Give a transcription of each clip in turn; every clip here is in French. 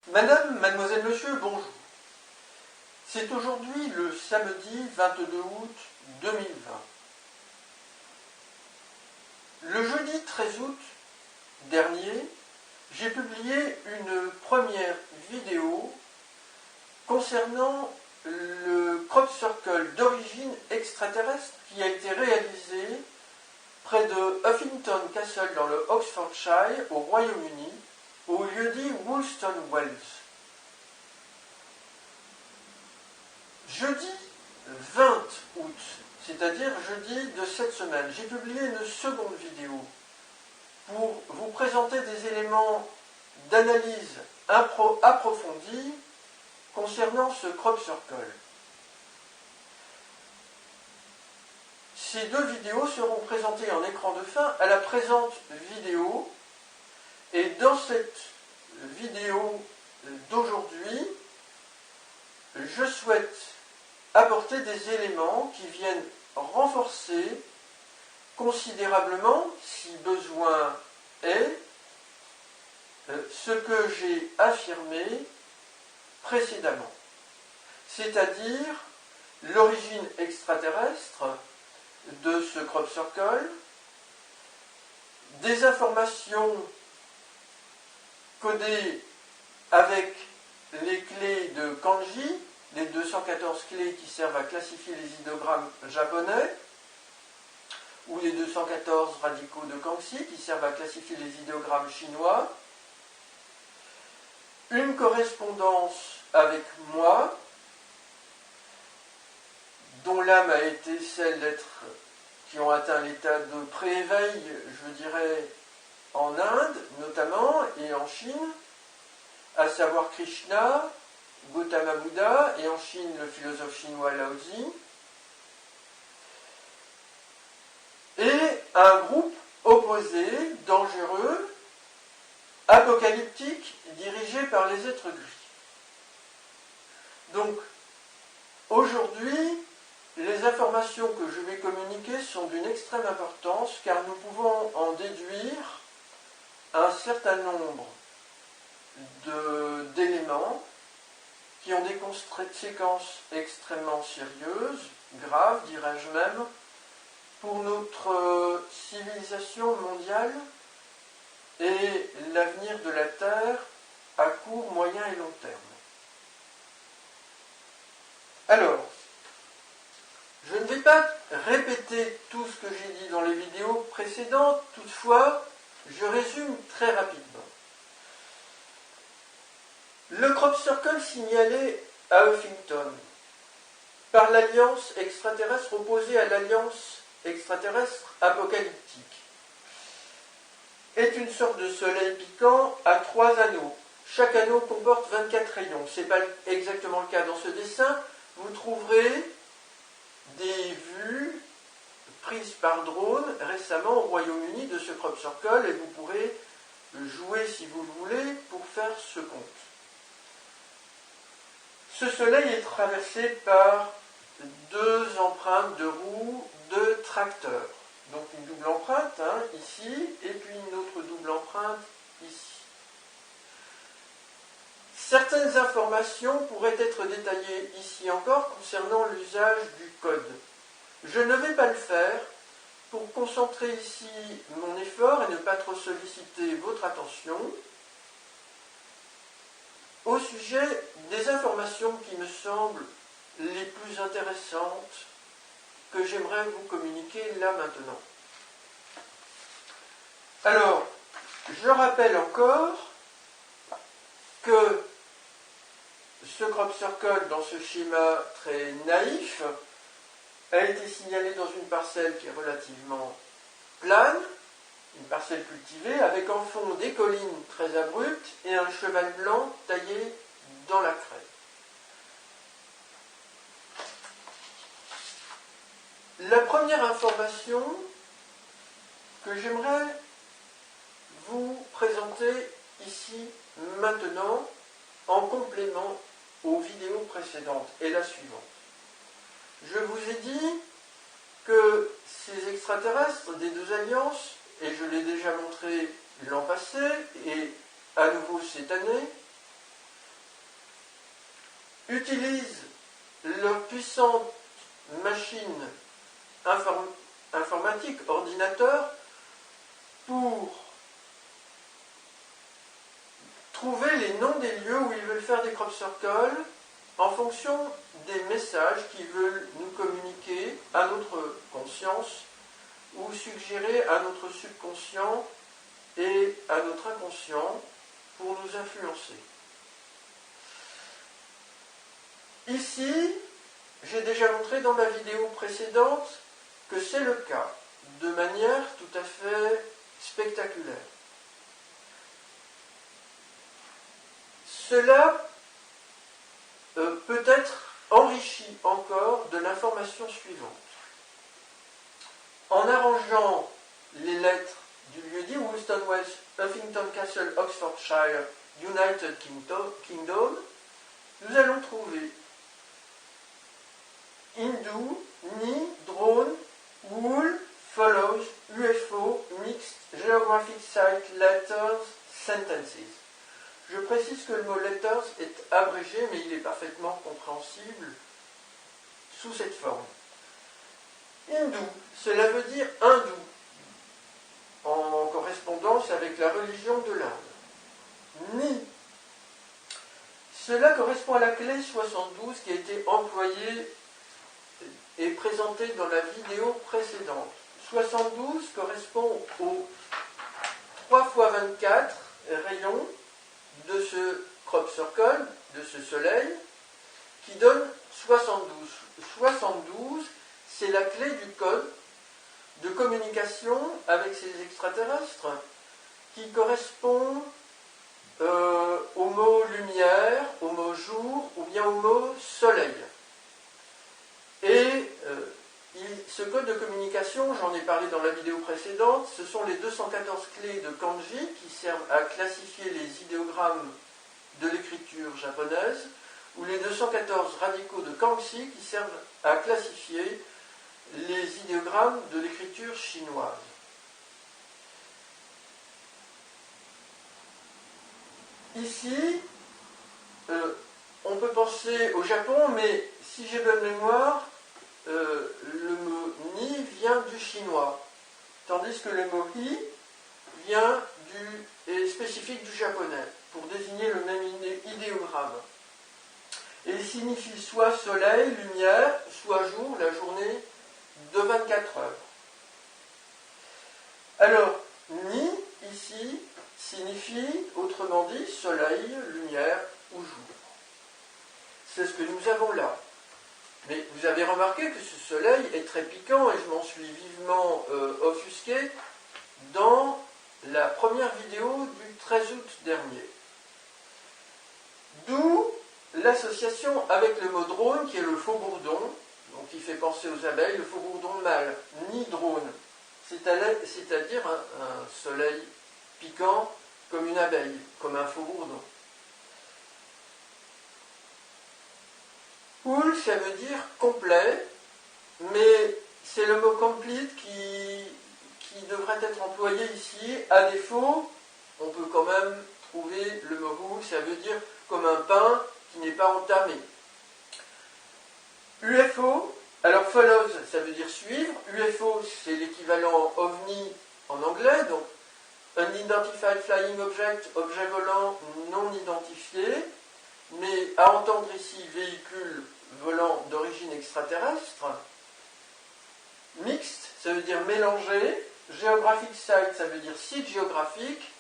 Madame, mademoiselle, monsieur, bonjour. C'est aujourd'hui le samedi 22 août 2020. Le jeudi 13 août dernier, j'ai publié une première vidéo concernant le crop circle d'origine extraterrestre qui a été réalisé près de Huffington Castle dans le Oxfordshire au Royaume-Uni, au lieu-dit Woolston Wells. Jeudi 20 août, c'est-à-dire jeudi de cette semaine, j'ai publié une seconde vidéo pour vous présenter des éléments d'analyse approfondie concernant ce crop circle. Ces deux vidéos seront présentées en écran de fin à la présente vidéo, et dans cette vidéo d'aujourd'hui, je souhaite apporter des éléments qui viennent renforcer considérablement, si besoin est, ce que j'ai affirmé précédemment, c'est-à-dire l'origine extraterrestre de ce crop circle, des informations codées avec les clés de kanji, les 214 clés qui servent à classifier les idéogrammes japonais, ou les 214 radicaux de Kangxi qui servent à classifier les idéogrammes chinois, une correspondance avec moi, dont l'âme a été celle d'êtres qui ont atteint l'état de pré-éveil, je dirais, en Inde notamment, et en Chine, à savoir Krishna, Gautama Bouddha, et en Chine le philosophe chinois Lao Tzu, et un groupe opposé, dangereux, apocalyptique, dirigé par les êtres gris. Donc, aujourd'hui, les informations que je vais communiquer sont d'une extrême importance, car nous pouvons en déduire un certain nombre d'éléments qui ont des conséquences extrêmement sérieuses, graves, dirais-je même, pour notre civilisation mondiale et l'avenir de la Terre à court, moyen et long terme. Alors, je ne vais pas répéter tout ce que j'ai dit dans les vidéos précédentes, toutefois, je résume très rapidement. Le crop circle signalé à Huffington par l'alliance extraterrestre opposée à l'alliance extraterrestre apocalyptique est une sorte de soleil piquant à 3 anneaux. Chaque anneau comporte 24 rayons. Ce n'est pas exactement le cas dans ce dessin. Vous trouverez des vues prises par drone récemment au Royaume-Uni de ce crop circle, et vous pourrez jouer si vous le voulez pour faire ce compte. Ce soleil est traversé par 2 empreintes de roues de tracteurs. Donc une double empreinte ici, et puis une autre double empreinte ici. Certaines informations pourraient être détaillées ici encore concernant l'usage du code. Je ne vais pas le faire pour concentrer ici mon effort et ne pas trop solliciter votre attention au sujet des informations qui me semblent les plus intéressantes que j'aimerais vous communiquer là maintenant. Alors, je rappelle encore que ce crop circle, dans ce schéma très naïf, a été signalé dans une parcelle qui est relativement plane, une parcelle cultivée, avec en fond des collines très abruptes et un cheval blanc taillé dans la craie. La première information que j'aimerais vous présenter ici maintenant, en complément aux vidéos précédentes, est la suivante. Je vous ai dit que ces extraterrestres des 2 alliances, et je l'ai déjà montré l'an passé, et à nouveau cette année, utilisent leur puissante machine informatique, ordinateur, pour trouver les noms des lieux où ils veulent faire des crop circles en fonction des messages qu'ils veulent nous communiquer à notre conscience ou suggérer à notre subconscient et à notre inconscient pour nous influencer. Ici, j'ai déjà montré dans ma vidéo précédente que c'est le cas, de manière tout à fait spectaculaire. Cela peut être enrichi encore de l'information suivante. En arrangeant les lettres du lieu-dit Woolston West, Huffington Castle, Oxfordshire, United Kingdom, nous allons trouver Hindu, Ni, Drone, Wool, Follows, UFO, Mixed, Geographic Site, Letters, Sentences. Je précise que le mot letters est abrégé, mais il est parfaitement compréhensible sous cette forme. Hindu, cela veut dire hindou, en correspondance avec la religion de l'Inde. Ni, cela correspond à la clé 72 qui a été employée et présentée dans la vidéo précédente. 72 correspond aux 3 x 24 rayons de ce crop circle, de ce soleil, qui donne 72. 72, c'est la clé du code de communication avec ces extraterrestres, qui correspond au mot lumière, au mot jour, ou bien au mot soleil. Et ce code de communication, j'en ai parlé dans la vidéo précédente, ce sont les 214 clés de kanji qui servent à classifier les idéogrammes de l'écriture japonaise, ou les 214 radicaux de Kangxi qui servent à classifier les idéogrammes de l'écriture chinoise. Ici, on peut penser au Japon, mais si j'ai bonne mémoire, le mot ni vient du chinois, tandis que le mot hi est spécifique du japonais, pour désigner le même idéogramme. Et il signifie soit soleil, lumière, soit jour, la journée de 24 heures. Alors, ni, ici, signifie, autrement dit, soleil, lumière ou jour. C'est ce que nous avons là. Mais vous avez remarqué que ce soleil est très piquant et je m'en suis vivement offusqué dans la première vidéo du 13 août dernier. D'où l'association avec le mot drone qui est le faux bourdon, donc qui fait penser aux abeilles, le faux bourdon mâle, ni drone, c'est-à-dire un soleil piquant comme une abeille, comme un faux bourdon. Full, ça veut dire complet, mais c'est le mot complete qui devrait être employé ici. À défaut, on peut quand même trouver le mot whole, ça veut dire comme un pain qui n'est pas entamé. UFO, alors follows, ça veut dire suivre. UFO, c'est l'équivalent OVNI en anglais, donc Unidentified Flying Object, objet volant non identifié, mais à entendre ici véhicule volant d'origine extraterrestre. Mixed, ça veut dire mélangé. Geographic Site, ça veut dire site géographique.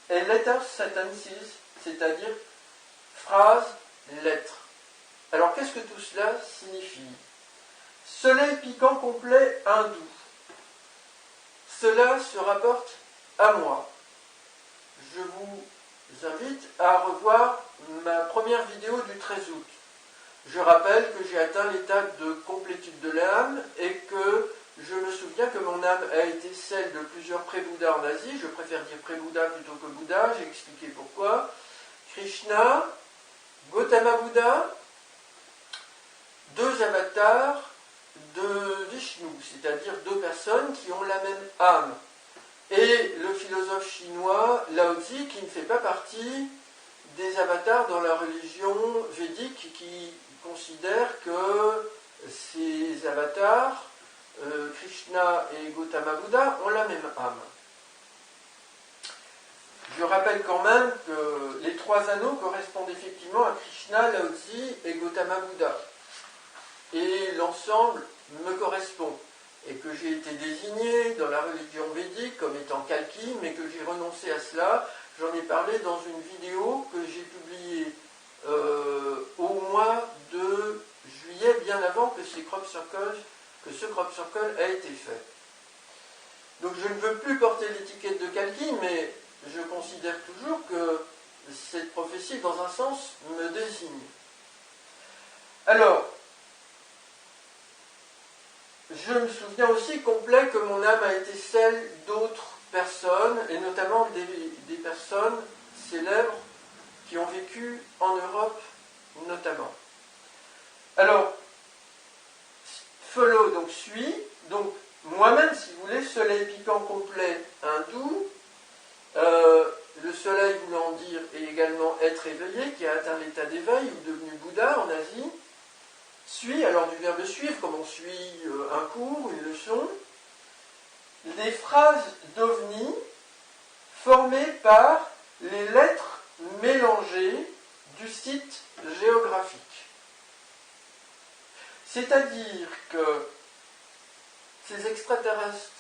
Et Letters Sentences, c'est-à-dire phrase, lettre. Alors qu'est-ce que tout cela signifie? Soleil piquant complet hindou. Cela se rapporte à moi. Je vous invite à revoir ma première vidéo du 13 août. Je rappelle que j'ai atteint l'état de complétude de l'âme et que je me souviens que mon âme a été celle de plusieurs pré-Bouddhas en Asie. Je préfère dire pré-Bouddha plutôt que Bouddha, j'ai expliqué pourquoi. Krishna, Gautama Bouddha, 2 avatars de Vishnu, c'est-à-dire 2 personnes qui ont la même âme. Et le philosophe chinois Lao Tzu, qui ne fait pas partie des avatars dans la religion védique qui considèrent que ces avatars, Krishna et Gautama Bouddha, ont la même âme. Je rappelle quand même que les 3 anneaux correspondent effectivement à Krishna, Lao Tzu et Gautama Bouddha. Et l'ensemble me correspond. Et que j'ai été désigné dans la religion védique comme étant Kalki, mais que j'ai renoncé à cela. J'en ai parlé dans une vidéo que j'ai publiée au mois de juillet, bien avant que ce crop circle a été fait. Donc je ne veux plus porter l'étiquette de Kalki, mais je considère toujours que cette prophétie, dans un sens, me désigne. Alors, je me souviens aussi complet que mon âme a été celle d'autres personnes, et notamment des personnes célèbres qui ont vécu en Europe notamment. Alors, follow, donc suis, donc moi-même, si vous voulez, soleil piquant complet hindou, le soleil voulant dire et également être éveillé, qui a atteint l'état d'éveil ou devenu Bouddha en Asie, suit, alors du verbe suivre, comme on suit un cours, une leçon, les phrases d'OVNI formées par les lettres mélangées du site géographique. C'est-à-dire que ces extraterrestres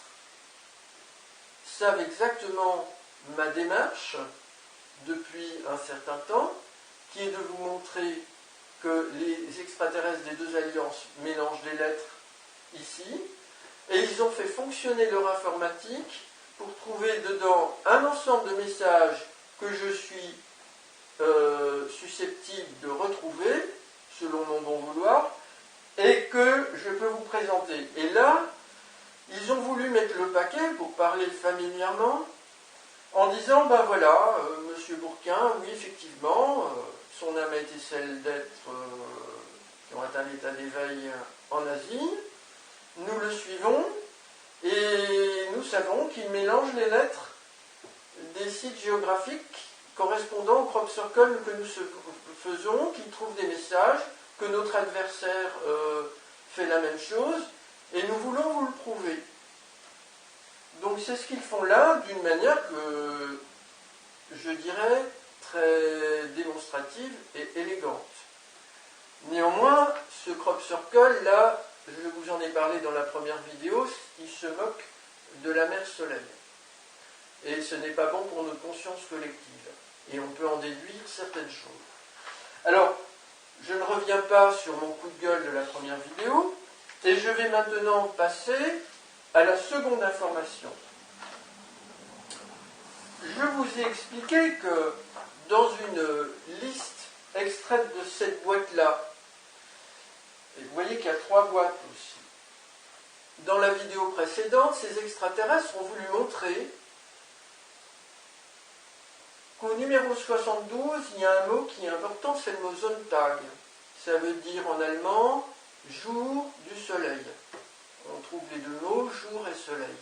savent exactement ma démarche depuis un certain temps, qui est de vous montrer que les extraterrestres des 2 alliances mélangent les lettres ici, et ils ont fait fonctionner leur informatique pour trouver dedans un ensemble de messages que je suis susceptible de retrouver, selon mon bon vouloir, et que je peux vous présenter. Et là, ils ont voulu mettre le paquet, pour parler familièrement, en disant, ben voilà, Monsieur Bourquin, oui, effectivement, son âme a été celle d'êtres qui ont atteint l'état d'éveil en Asie, nous le suivons, et nous savons qu'il mélange les lettres des sites géographiques correspondant au crop circle que nous faisons, qu'il trouve des messages, que notre adversaire fait la même chose, et nous voulons vous le prouver. Donc c'est ce qu'ils font là, d'une manière que, je dirais, très démonstrative et élégante. Néanmoins, ce crop circle, là, je vous en ai parlé dans la première vidéo, il se moque de la mère soleil. Et ce n'est pas bon pour notre conscience collective. Et on peut en déduire certaines choses. Alors, je ne reviens pas sur mon coup de gueule de la première vidéo, et je vais maintenant passer à la seconde information. Je vous ai expliqué que dans une liste extraite de cette boîte-là, et vous voyez qu'il y a 3 boîtes aussi, dans la vidéo précédente, ces extraterrestres ont voulu montrer qu'au numéro 72, il y a un mot qui est important, c'est le mot Sonntag. Ça veut dire en allemand « jour du soleil ». On trouve les 2 mots, jour et soleil.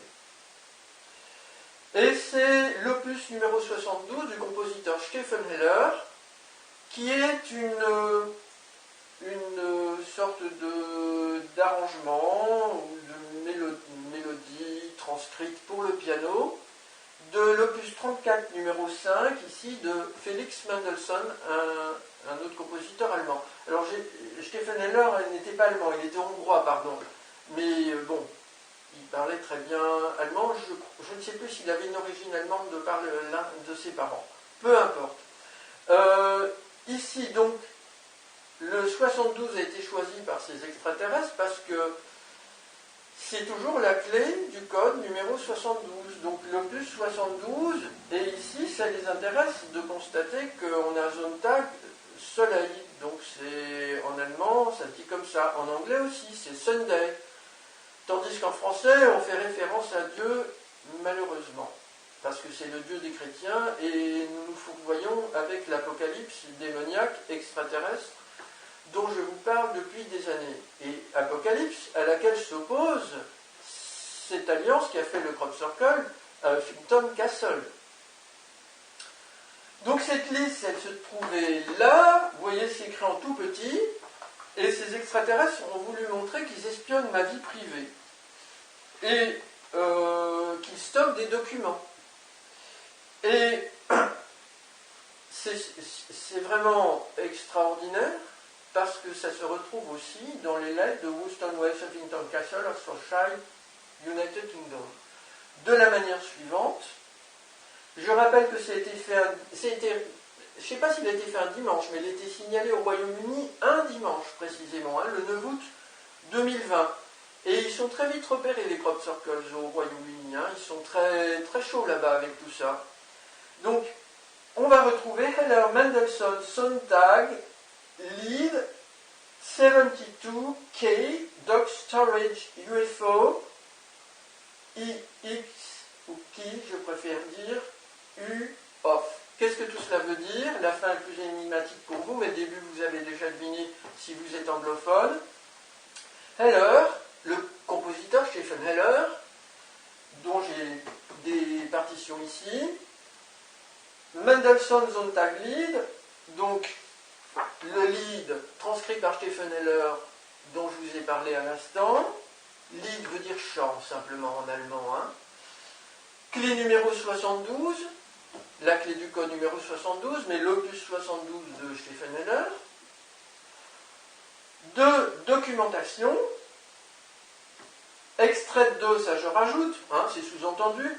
Et c'est l'opus numéro 72 du compositeur Stephen Heller, qui est une sorte d'arrangement ou de mélodie transcrite pour le piano de l'opus 34 numéro 5, ici de Felix Mendelssohn, un autre compositeur allemand. Alors Stephen Heller n'était pas allemand, il était hongrois, pardon. Mais bon, il parlait très bien allemand. Je ne sais plus s'il avait une origine allemande de par l'un de ses parents. Peu importe. Ici, donc, le 72 a été choisi par ces extraterrestres parce que c'est toujours la clé du code numéro 72. Donc l'opus 72, et ici, ça les intéresse de constater qu'on a Sonntag, soleil. Donc c'est en allemand, ça se dit comme ça. En anglais aussi, c'est Sunday. Tandis qu'en français, on fait référence à Dieu, malheureusement, parce que c'est le Dieu des chrétiens, et nous nous fourvoyons avec l'apocalypse démoniaque extraterrestre, dont je vous parle depuis des années. Et apocalypse, à laquelle s'oppose cette alliance qui a fait le crop circle à Huffington Castle. Donc cette liste, elle se trouvait là, vous voyez, c'est écrit en tout petit, et ces extraterrestres ont voulu montrer qu'ils espionnent ma vie privée, et qu'ils stockent des documents. Et c'est vraiment extraordinaire, parce que ça se retrouve aussi dans les lettres de Woolston West Huffington Castle, Oxfordshire, United Kingdom. De la manière suivante, je rappelle que ça a été fait, je ne sais pas s'il a été fait un dimanche, mais il a été signalé au Royaume-Uni un dimanche précisément, le 9 août 2020. Et ils sont très vite repérés, les crop circles au Royaume-Uni. Ils sont très, très chauds là-bas avec tout ça. Donc, on va retrouver Heller, Mendelssohn, Sontag, Lead, 72K, Doc Storage, UFO, IX, ou qui, je préfère dire, U, off. Qu'est-ce que tout cela veut dire? La fin est plus énigmatique pour vous, mais le début, vous avez déjà deviné si vous êtes anglophone. Heller, le compositeur Stephen Heller, dont j'ai des partitions ici. Mendelssohn Sontag Lied, donc le lead transcrit par Stephen Heller, dont je vous ai parlé à l'instant. Lied veut dire chant, simplement en allemand. Clé numéro 72, la clé du code numéro 72, mais l'opus 72 de Stephen Heller. De documentation, extrait de, ça je rajoute, c'est sous-entendu,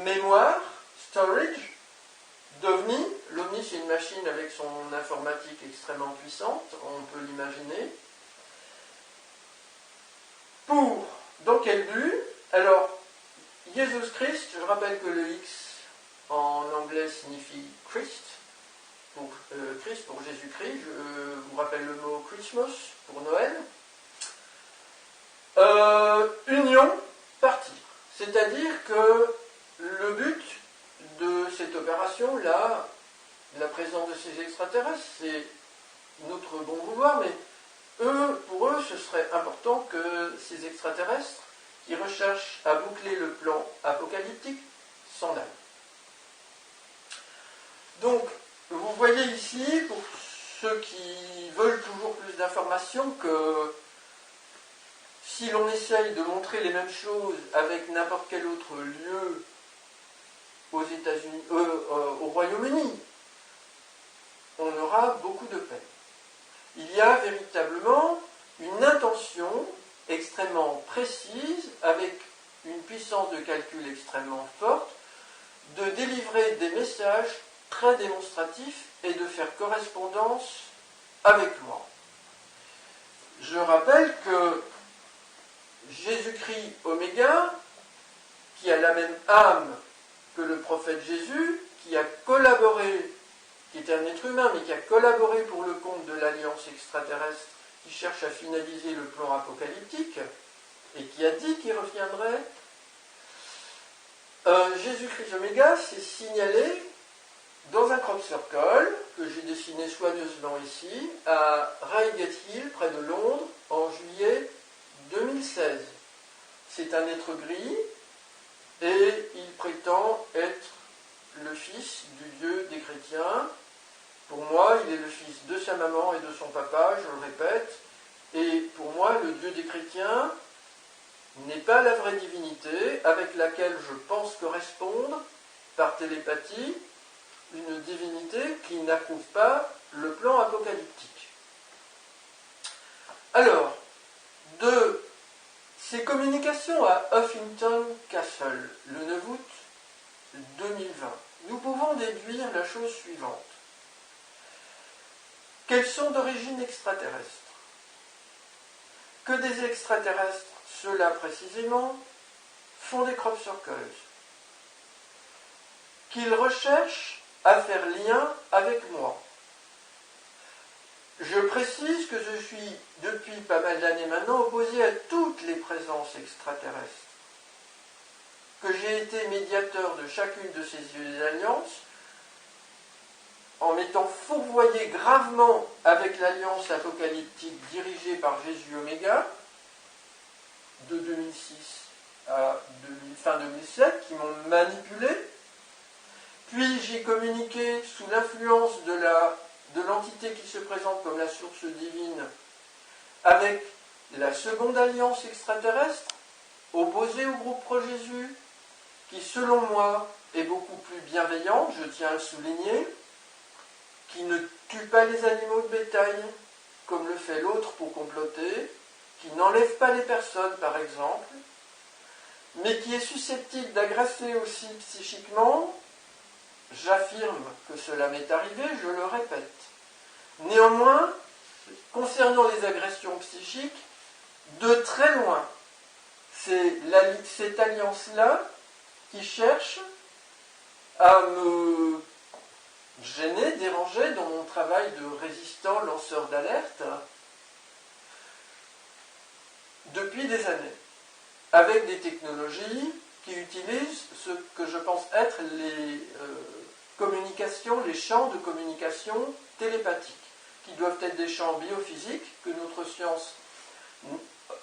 mémoire, storage, d'OVNI. L'OVNI, c'est une machine avec son informatique extrêmement puissante, on peut l'imaginer. Dans quel but? Alors, Jésus Christ, je rappelle que le X en anglais signifie Christ, pour Jésus-Christ. Je vous rappelle le mot Christmas pour Noël. Union, partir. C'est-à-dire que le but de cette opération-là, la présence de ces extraterrestres, c'est notre bon vouloir, mais pour eux, ce serait important que ces extraterrestres qui recherchent à boucler le plan apocalyptique s'en aillent. Donc, vous voyez ici, pour ceux qui veulent toujours plus d'informations, que si l'on essaye de montrer les mêmes choses avec n'importe quel autre lieu aux États-Unis, au Royaume-Uni, on aura beaucoup de peine. Il y a véritablement une intention extrêmement précise, avec une puissance de calcul extrêmement forte, de délivrer des messages très démonstratifs et de faire correspondance avec moi. Je rappelle que Jésus-Christ Oméga, qui a la même âme que le prophète Jésus, qui a collaboré, qui était un être humain, mais qui a collaboré pour le compte de l'Alliance extraterrestre qui cherche à finaliser le plan apocalyptique, et qui a dit qu'il reviendrait, Jésus-Christ Oméga s'est signalé dans un crop circle que j'ai dessiné soigneusement ici, à Reigate Hill, près de Londres, en juillet 2016. C'est un être gris, et il prétend être le fils du Dieu des chrétiens. Pour moi, il est le fils de sa maman et de son papa, je le répète, et pour moi, le Dieu des chrétiens n'est pas la vraie divinité avec laquelle je pense correspondre, par télépathie, une divinité qui n'approuve pas le plan apocalyptique. Alors, de ces communications à Huffington Castle, le 9 août 2020, nous pouvons déduire la chose suivante. Qu'elles sont d'origine extraterrestre. Que des extraterrestres, ceux-là précisément, font des crop circles. Qu'ils recherchent à faire lien avec moi. Je précise que je suis, depuis pas mal d'années maintenant, opposé à toutes les présences extraterrestres. Que j'ai été médiateur de chacune de ces alliances, en m'étant fourvoyé gravement avec l'alliance apocalyptique dirigée par Jésus Oméga, de 2006 à fin 2007, qui m'ont manipulé, Puis j'ai communiqué sous l'influence de l'entité qui se présente comme la source divine avec la seconde alliance extraterrestre, opposée au groupe Pro-Jésus, qui selon moi est beaucoup plus bienveillante, je tiens à le souligner, qui ne tue pas les animaux de bétail, comme le fait l'autre pour comploter, qui n'enlève pas les personnes par exemple, mais qui est susceptible d'agresser aussi psychiquement. J'affirme que cela m'est arrivé, je le répète. Néanmoins, concernant les agressions psychiques, de très loin, c'est cette alliance-là qui cherche à me gêner, déranger dans mon travail de résistant, lanceur d'alerte, depuis des années, avec des technologies qui utilisent ce que je pense être les communications, les champs de communication télépathiques, qui doivent être des champs biophysiques que notre science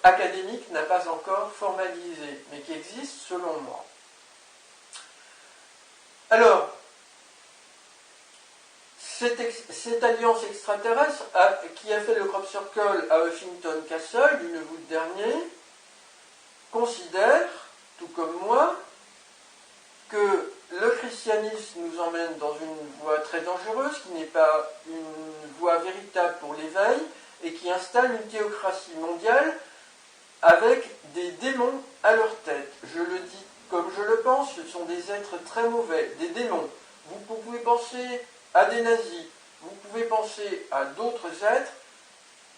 académique n'a pas encore formalisés, mais qui existent selon moi. Alors, cette alliance extraterrestre qui a fait le crop circle à Huffington Castle d'une voûte dernier considère, tout comme moi, que le christianisme nous emmène dans une voie très dangereuse, qui n'est pas une voie véritable pour l'éveil, et qui installe une théocratie mondiale avec des démons à leur tête. Je le dis comme je le pense, ce sont des êtres très mauvais, des démons. Vous pouvez penser à des nazis, vous pouvez penser à d'autres êtres.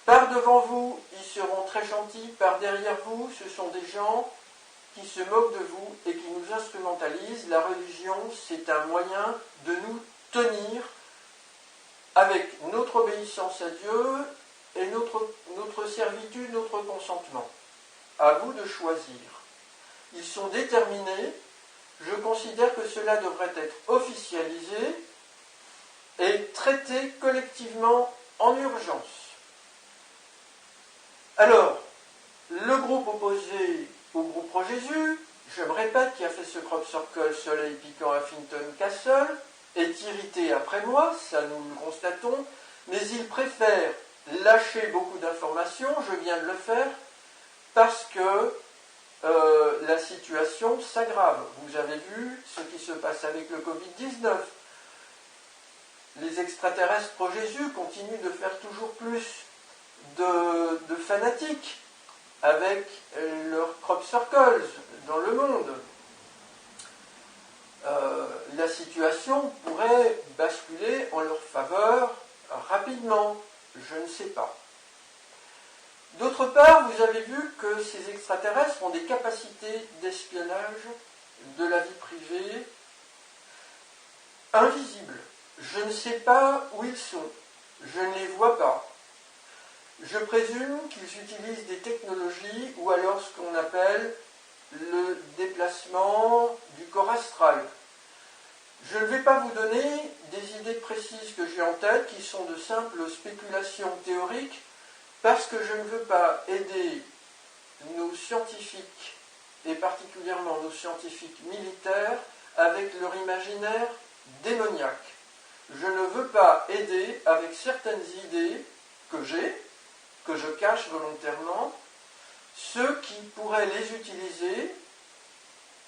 Par devant vous, ils seront très gentils, par derrière vous, ce sont des gens qui se moquent de vous et qui nous instrumentalisent. La religion, c'est un moyen de nous tenir avec notre obéissance à Dieu et notre servitude, notre consentement. À vous de choisir. Ils sont déterminés. Je considère que cela devrait être officialisé et traité collectivement en urgence. Alors, le groupe opposé au groupe Pro-Jésus, je me répète, qui a fait ce crop circle soleil piquant à Huffington Castle, est irrité après moi, ça nous le constatons, mais il préfère lâcher beaucoup d'informations, je viens de le faire, parce que la situation s'aggrave. Vous avez vu ce qui se passe avec le Covid-19. Les extraterrestres pro-Jésus continuent de faire toujours plus de fanatiques avec leurs crop circles dans le monde. La situation pourrait basculer en leur faveur rapidement, je ne sais pas. D'autre part, vous avez vu que ces extraterrestres ont des capacités d'espionnage de la vie privée invisibles. Je ne sais pas où ils sont, je ne les vois pas. Je présume qu'ils utilisent des technologies ou alors ce qu'on appelle le déplacement du corps astral. Je ne vais pas vous donner des idées précises que j'ai en tête qui sont de simples spéculations théoriques parce que je ne veux pas aider nos scientifiques et particulièrement nos scientifiques militaires avec leur imaginaire démoniaque. Je ne veux pas aider avec certaines idées que j'ai, que je cache volontairement, ceux qui pourraient les utiliser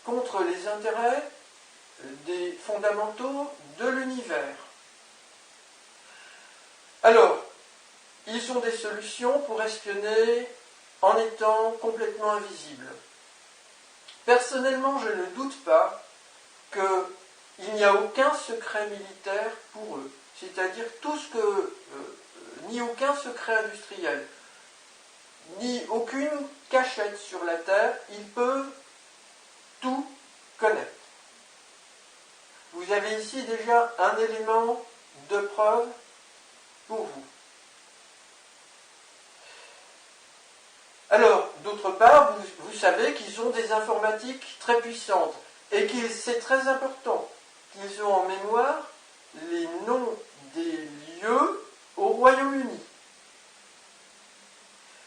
contre les intérêts des fondamentaux de l'univers. Alors, ils ont des solutions pour espionner en étant complètement invisibles. Personnellement, je ne doute pas qu'il n'y a aucun secret militaire pour eux, c'est-à-dire tout ce que ni aucun secret industriel, ni aucune cachette sur la Terre, ils peuvent tout connaître. Vous avez ici déjà un élément de preuve pour vous. Alors, d'autre part, vous savez qu'ils ont des informatiques très puissantes et c'est très important qu'ils ont en mémoire les noms des lieux au Royaume-Uni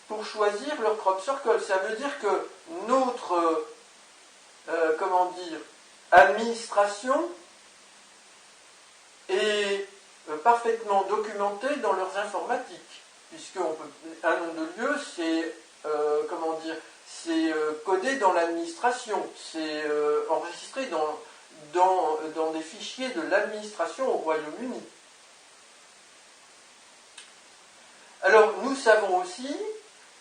pour choisir leur crop circle. Ça veut dire que notre administration parfaitement documentés dans leurs informatiques, puisque un nom de lieu, c'est c'est codé dans l'administration, c'est enregistré dans des fichiers de l'administration au Royaume-Uni. Alors, nous savons aussi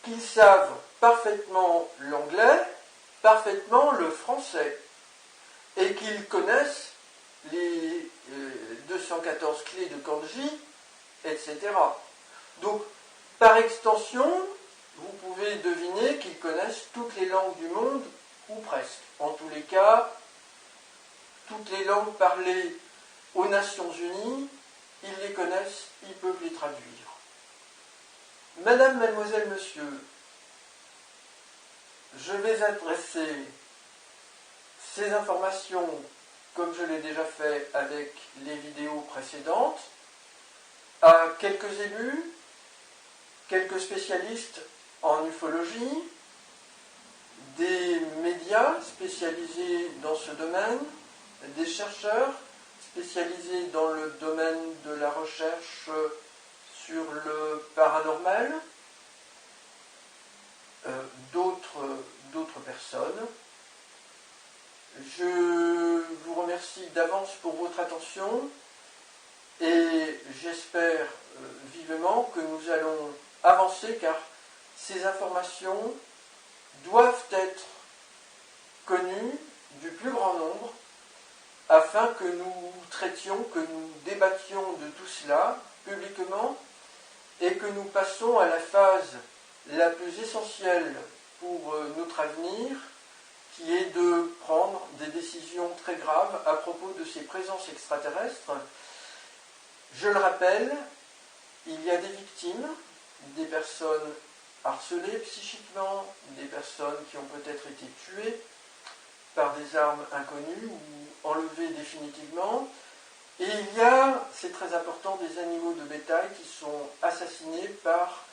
qu'ils savent parfaitement l'anglais, parfaitement le français, et qu'ils connaissent les 214 clés de kanji, etc. Donc, par extension, vous pouvez deviner qu'ils connaissent toutes les langues du monde, ou presque. En tous les cas, toutes les langues parlées aux Nations Unies, ils les connaissent, ils peuvent les traduire. Madame, mademoiselle, monsieur, je vais adresser ces informations, comme je l'ai déjà fait avec les vidéos précédentes, à quelques élus, quelques spécialistes en ufologie, des médias spécialisés dans ce domaine, des chercheurs spécialisés dans le domaine de la recherche sur le paranormal, d'autres personnes. Je vous remercie d'avance pour votre attention et j'espère vivement que nous allons avancer, car ces informations doivent être connues du plus grand nombre afin que nous traitions, que nous débattions de tout cela publiquement et que nous passons à la phase la plus essentielle pour notre avenir, qui est de prendre des décisions très graves à propos de ces présences extraterrestres. Je le rappelle, il y a des victimes, des personnes harcelées psychiquement, des personnes qui ont peut-être été tuées par des armes inconnues ou enlevées définitivement. Et il y a, c'est très important, des animaux de bétail qui sont assassinés par,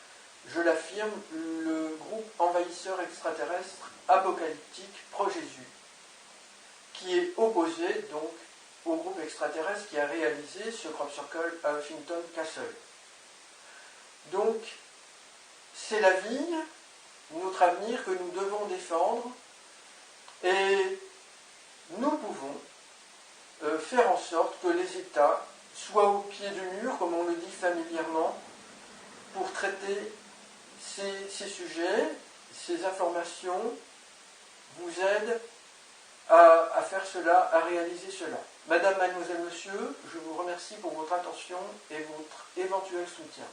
je l'affirme, le groupe envahisseur extraterrestre apocalyptique pro-Jésus, qui est opposé donc au groupe extraterrestre qui a réalisé ce crop circle à Huffington Castle. Donc, c'est la vie, notre avenir que nous devons défendre, et nous pouvons faire en sorte que les États soient au pied du mur, comme on le dit familièrement, pour traiter ces sujets. Ces informations vous aident à faire cela, à réaliser cela. Madame, mademoiselle, monsieur, je vous remercie pour votre attention et votre éventuel soutien.